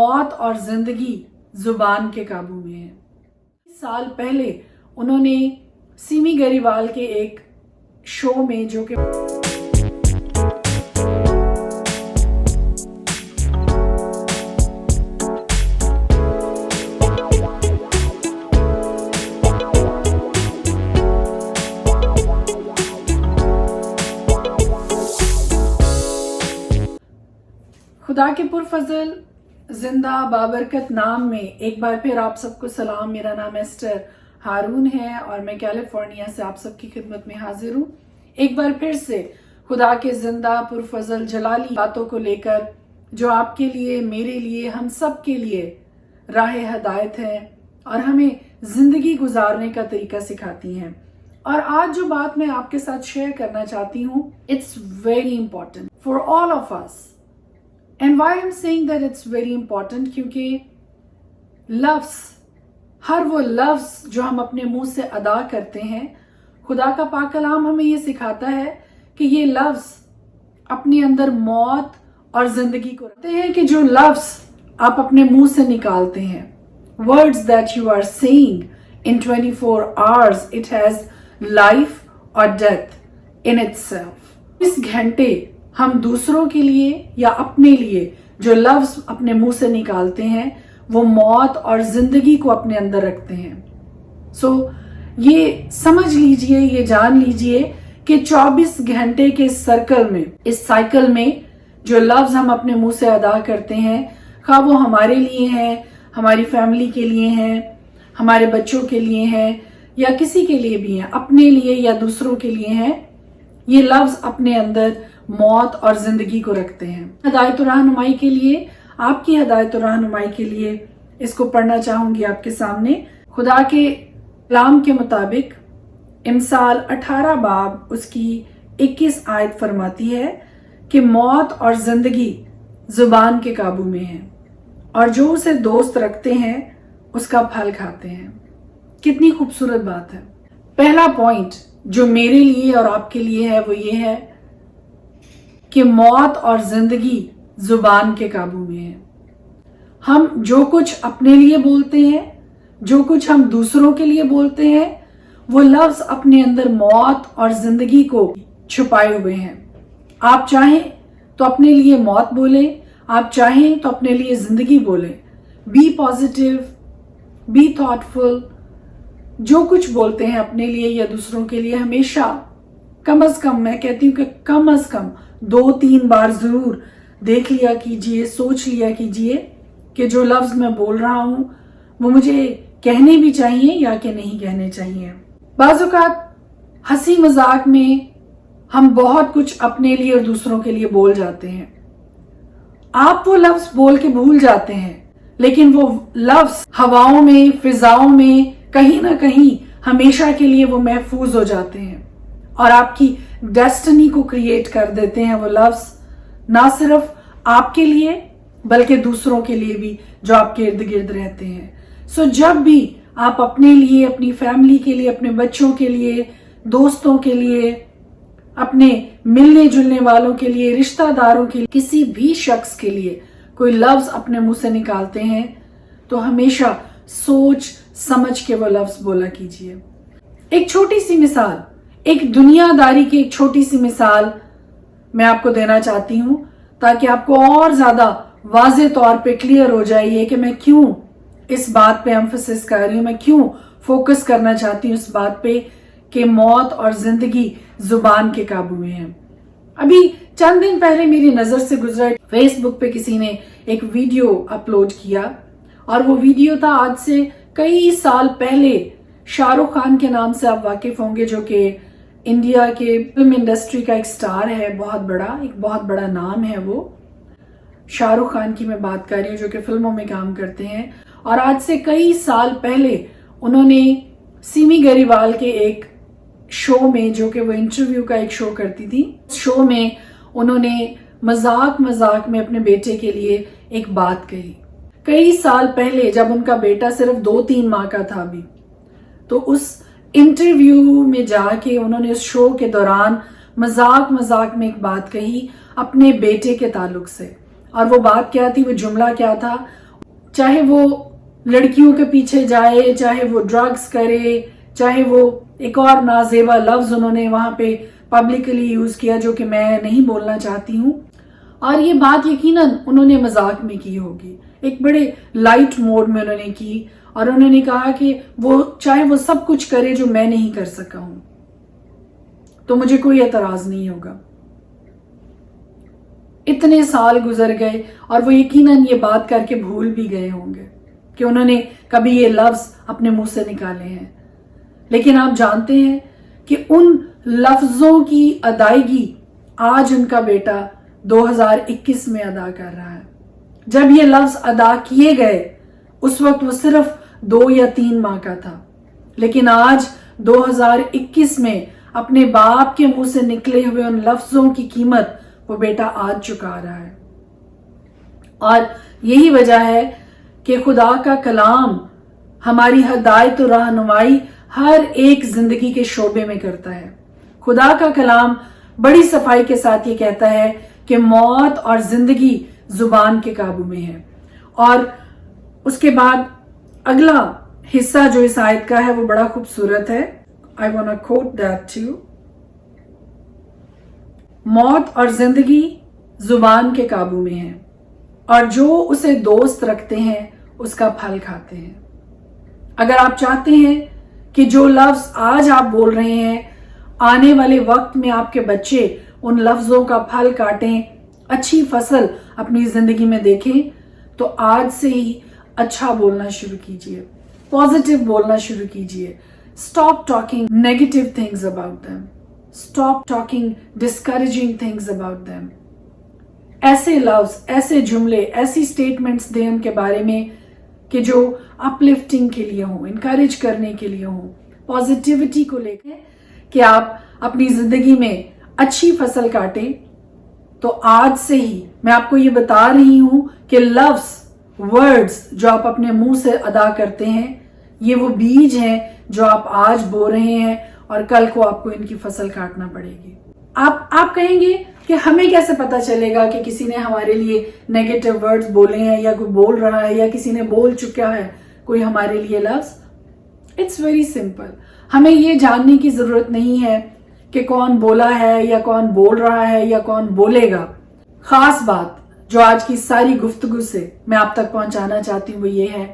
موت اور زندگی زبان کے قابو میں ہے۔ سال پہلے انہوں نے سیمی گریوال کے ایک شو میں جو کہ خدا کے پرفضل زندہ بابرکت نام میں ایک بار پھر آپ سب کو سلام۔ میرا نام ایسٹر ہارون ہے اور میں کیلیفورنیا سے آپ سب کی خدمت میں حاضر ہوں، ایک بار پھر سے خدا کے زندہ پرفضل جلالی باتوں کو لے کر، جو آپ کے لیے، میرے لیے، ہم سب کے لیے راہ ہدایت ہے اور ہمیں زندگی گزارنے کا طریقہ سکھاتی ہیں۔ اور آج جو بات میں آپ کے ساتھ شیئر کرنا چاہتی ہوں، it's very important for all of us. And why I'm saying that it's very important کیونکہ لفظ، ہر وہ لفظ جو ہم اپنے منہ سے ادا کرتے ہیں، خدا کا پاک کلام ہمیں یہ سکھاتا ہے کہ یہ لفظ اپنے اندر موت اور زندگی کو رکھتے ہیں۔ کہ جو لفظ آپ اپنے منہ سے نکالتے ہیں، words that you are saying in 24 hours, it has life or death in itself۔ اس گھنٹے ہم دوسروں کے لیے یا اپنے لیے جو لفظ اپنے منہ سے نکالتے ہیں، وہ موت اور زندگی کو اپنے اندر رکھتے ہیں۔ یہ سمجھ لیجئے، یہ جان لیجئے کہ 24 گھنٹے کے سرکل میں، اس سائیکل میں جو لفظ ہم اپنے منہ سے ادا کرتے ہیں، خواہ وہ ہمارے لیے ہیں، ہماری فیملی کے لیے ہیں، ہمارے بچوں کے لیے ہیں، یا کسی کے لیے بھی ہیں، اپنے لیے یا دوسروں کے لیے ہیں، یہ لفظ اپنے اندر موت اور زندگی کو رکھتے ہیں۔ ہدایت و رہنمائی کے لیے، آپ کی ہدایت و رہنمائی کے لیے اس کو پڑھنا چاہوں گی آپ کے سامنے۔ خدا کے کلام کے مطابق امثال 18 باب اس کی 21 آیت فرماتی ہے کہ موت اور زندگی زبان کے قابو میں ہے اور جو اسے دوست رکھتے ہیں اس کا پھل کھاتے ہیں۔ کتنی خوبصورت بات ہے۔ پہلا پوائنٹ جو میرے لیے اور آپ کے لیے ہے وہ یہ ہے کہ موت اور زندگی زبان کے قابو میں ہے۔ ہم جو کچھ اپنے لیے بولتے ہیں، جو کچھ ہم دوسروں کے لیے بولتے ہیں، وہ لفظ اپنے اندر موت اور زندگی کو چھپائے ہوئے ہیں۔ آپ چاہیں تو اپنے لیے موت بولیں، آپ چاہیں تو اپنے لیے زندگی بولیں۔ بی پازیٹیو، بی تھاٹ فل، جو کچھ بولتے ہیں اپنے لیے یا دوسروں کے لیے، ہمیشہ کم از کم، میں کہتی ہوں کہ کم از کم 2-3 بار ضرور دیکھ لیا کیجئے، سوچ لیا کیجئے کہ جو لفظ میں بول رہا ہوں وہ مجھے کہنے بھی چاہیے یا کہ نہیں کہنے چاہیے۔ بعض اوقات ہنسی مذاق میں ہم بہت کچھ اپنے لیے اور دوسروں کے لیے بول جاتے ہیں۔ آپ وہ لفظ بول کے بھول جاتے ہیں، لیکن وہ لفظ ہواؤں میں، فضاؤں میں، کہیں نہ کہیں ہمیشہ کے لیے وہ محفوظ ہو جاتے ہیں اور آپ کی ڈیسٹنی کو کریٹ کر دیتے ہیں۔ وہ لفظ نہ صرف آپ کے لیے بلکہ دوسروں کے لیے بھی جو آپ کے ارد گرد رہتے ہیں۔ جب بھی آپ اپنے لیے، اپنی فیملی کے لیے، اپنے بچوں کے لیے، دوستوں کے لیے، اپنے ملنے جلنے والوں کے لیے، رشتہ داروں کے لیے، کسی بھی شخص کے لیے کوئی لفظ اپنے منہ سے نکالتے ہیں تو ہمیشہ سوچ سمجھ کے وہ لفظ بولا کیجئے۔ ایک چھوٹی سی مثال، ایک دنیا داری کی ایک چھوٹی سی مثال میں آپ کو دینا چاہتی ہوں تاکہ آپ کو اور زیادہ واضح طور پہ کلیئر ہو جائے کہ میں کیوں اس بات پہ ایمفسس کر رہی ہوں، میں کیوں فوکس کرنا چاہتی ہوں اس بات پہ کہ موت اور زندگی زبان کے قابو میں ہے۔ ابھی چند دن پہلے میری نظر سے گزرا، فیس بک پہ کسی نے ایک ویڈیو اپلوڈ کیا اور وہ ویڈیو تھا آج سے کئی سال پہلے۔ شاہ رخ خان کے نام سے آپ واقف ہوں گے، جو کہ انڈیا کے فلم انڈسٹری کا ایک سٹار ہے، ایک بہت بڑا نام ہے۔ وہ شاہ رخ خان کی میں بات کر رہی ہوں جو کہ فلموں میں کام کرتے ہیں، اور آج سے کئی سال پہلے انہوں نے سیمی گریوال کے ایک شو میں، جو کہ وہ انٹرویو کا ایک شو کرتی تھی، اس شو میں انہوں نے مذاق میں اپنے بیٹے کے لیے ایک بات کہی۔ کئی سال پہلے جب ان کا بیٹا صرف 2-3 ماہ کا تھا بھی، تو اس انٹرویو میں جا کے انہوں نے اس شو کے دوران مذاق میں ایک بات کہی اپنے بیٹے کے تعلق سے، اور وہ بات کیا تھی، وہ جملہ کیا تھا؟ چاہے وہ لڑکیوں کے پیچھے جائے, چاہے وہ ڈرگز کرے, چاہے وہ ایک اور نازیبا لفظ انہوں نے وہاں پہ پبلکلی یوز کیا جو کہ میں نہیں بولنا چاہتی ہوں, اور یہ بات یقیناً انہوں نے مذاق میں کی ہوگی, ایک بڑے لائٹ موڈ میں انہوں نے کی, اور انہوں نے کہا کہ وہ چاہے وہ سب کچھ کرے جو میں نہیں کر سکا ہوں تو مجھے کوئی اعتراض نہیں ہوگا. اتنے سال گزر گئے اور وہ یقیناً یہ بات کر کے بھول بھی گئے ہوں گے کہ انہوں نے کبھی یہ لفظ اپنے منہ سے نکالے ہیں, لیکن آپ جانتے ہیں کہ ان لفظوں کی ادائیگی آج ان کا بیٹا 2021 میں ادا کر رہا ہے. جب یہ لفظ ادا کیے گئے اس وقت وہ صرف 2 یا 3 ماہ کا تھا, لیکن آج 2021 میں اپنے باپ کے منہ سے نکلے ہوئے ان لفظوں کی قیمت وہ بیٹا آج چکا رہا ہے. اور یہی وجہ ہے کہ خدا کا کلام ہماری ہدایت و رہنمائی ہر ایک زندگی کے شعبے میں کرتا ہے. خدا کا کلام بڑی صفائی کے ساتھ یہ کہتا ہے کہ موت اور زندگی زبان کے قابو میں ہے. اور اس کے بعد اگلا حصہ جو اس آیت کا ہے وہ بڑا خوبصورت ہے. I want to quote that too. موت اور زندگی زبان کے قابو میں ہے اور جو اسے دوست رکھتے ہیں اس کا پھل کھاتے ہیں. اگر آپ چاہتے ہیں کہ جو لفظ آج آپ بول رہے ہیں آنے والے وقت میں آپ کے بچے ان لفظوں کا پھل کاٹیں, اچھی فصل اپنی زندگی میں دیکھیں, تو آج سے ہی اچھا بولنا شروع کیجئے, پازیٹیو بولنا شروع کیجئے. Stop talking negative things about them. Stop talking discouraging things about them. ایسے لفظ, ایسے جملے, ایسی سٹیٹمنٹس دیں ان کے بارے میں کہ جو اپلفٹنگ کے لیے ہوں, انکریج کرنے کے لیے ہوں, پازیٹیوٹی کو لے کے کہ آپ اپنی زندگی میں اچھی فصل کاٹیں. تو آج سے ہی میں آپ کو یہ بتا رہی ہوں کہ لفظ, ورڈز جو آپ اپنے منہ سے ادا کرتے ہیں یہ وہ بیج ہیں جو آپ آج بو رہے ہیں اور کل کو آپ کو ان کی فصل کاٹنا پڑے گی. آپ کہیں گے کہ ہمیں کیسے پتا چلے گا کہ کسی نے ہمارے لیے نیگیٹو ورڈز بولے ہیں یا کوئی بول رہا ہے یا کسی نے بول چکا ہے کوئی ہمارے لیے لفظ؟ It's very simple. ہمیں یہ جاننے کی ضرورت نہیں ہے کہ کون بولا ہے یا کون بول رہا ہے یا کون بولے گا. خاص بات جو آج کی ساری گفتگو سے میں آپ تک پہنچانا چاہتی ہوں وہ یہ ہے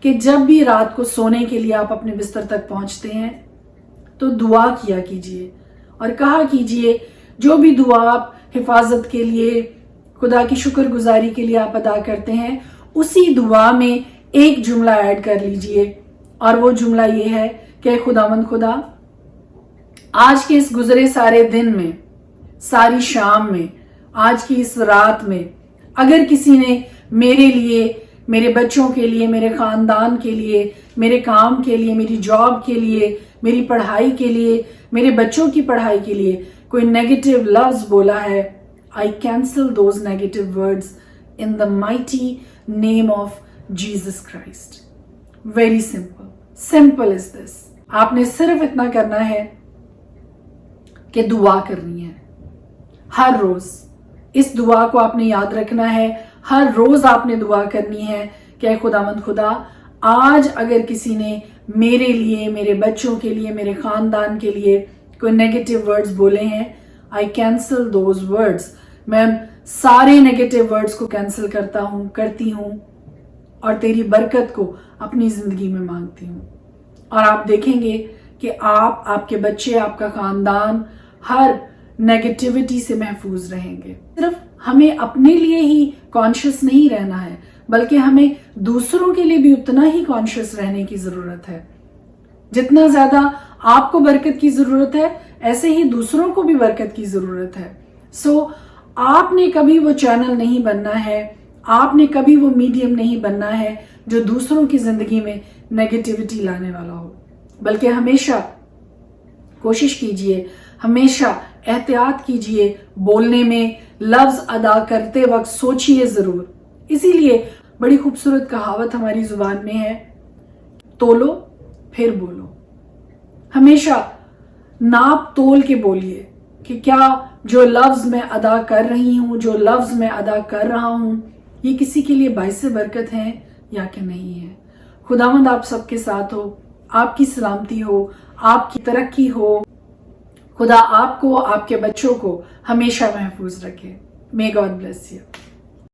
کہ جب بھی رات کو سونے کے لیے آپ اپنے بستر تک پہنچتے ہیں تو دعا کیا کیجئے اور کہا کیجئے جو بھی دعا آپ حفاظت کے لیے, خدا کی شکر گزاری کے لیے آپ ادا کرتے ہیں, اسی دعا میں ایک جملہ ایڈ کر لیجئے, اور وہ جملہ یہ ہے کہ خداوند خدا, آج کے اس گزرے سارے دن میں, ساری شام میں, آج کی اس رات میں اگر کسی نے میرے لیے, میرے بچوں کے لیے, میرے خاندان کے لیے, میرے کام کے لیے, میری جاب کے لیے, میری پڑھائی کے لیے, میرے بچوں کی پڑھائی کے لیے کوئی نیگیٹو لفظ بولا ہے, I cancel those negative words in the mighty name of Jesus Christ. Very simple. Simple is this. آپ نے صرف اتنا کرنا ہے کہ دعا کرنی ہے ہر روز. اس دعا کو آپ نے یاد رکھنا ہے, ہر روز آپ نے دعا کرنی ہے کہ اے خداوند خدا, آج اگر کسی نے میرے لیے, میرے بچوں کے لیے, میرے خاندان کے لیے کوئی نیگیٹو ورڈز بولے ہیں, I cancel those words. میں سارے نیگیٹو ورڈز کو کینسل کرتی ہوں اور تیری برکت کو اپنی زندگی میں مانگتی ہوں. اور آپ دیکھیں گے کہ آپ, آپ کے بچے, آپ کا خاندان ہر نیگیٹیوٹی سے محفوظ رہیں گے. صرف ہمیں اپنے لیے ہی کانشیس نہیں رہنا ہے بلکہ ہمیں دوسروں کے لیے بھی اتنا ہی کانشیس رہنے کی ضرورت ہے. جتنا زیادہ آپ کو برکت کی ضرورت ہے ایسے ہی دوسروں کو بھی برکت کی ضرورت ہے. سو آپ نے کبھی وہ چینل نہیں بننا ہے, آپ نے کبھی وہ میڈیم نہیں بننا ہے جو دوسروں کی زندگی میں نیگیٹیوٹی لانے والا ہو, بلکہ ہمیشہ کوشش کیجئے, ہمیشہ احتیاط کیجئے بولنے میں. لفظ ادا کرتے وقت سوچئے ضرور. اسی لیے بڑی خوبصورت کہاوت ہماری زبان میں ہے, تولو پھر بولو. ہمیشہ ناپ تول کے بولیے کہ کیا جو لفظ میں ادا کر رہی ہوں, جو لفظ میں ادا کر رہا ہوں, یہ کسی کے لیے باعث برکت ہیں یا کہ نہیں ہے۔ خداوند آپ سب کے ساتھ ہو، آپ کی سلامتی ہو، آپ کی ترقی ہو۔ خدا آپ کو، آپ کے بچوں کو ہمیشہ محفوظ رکھے۔ May God bless you.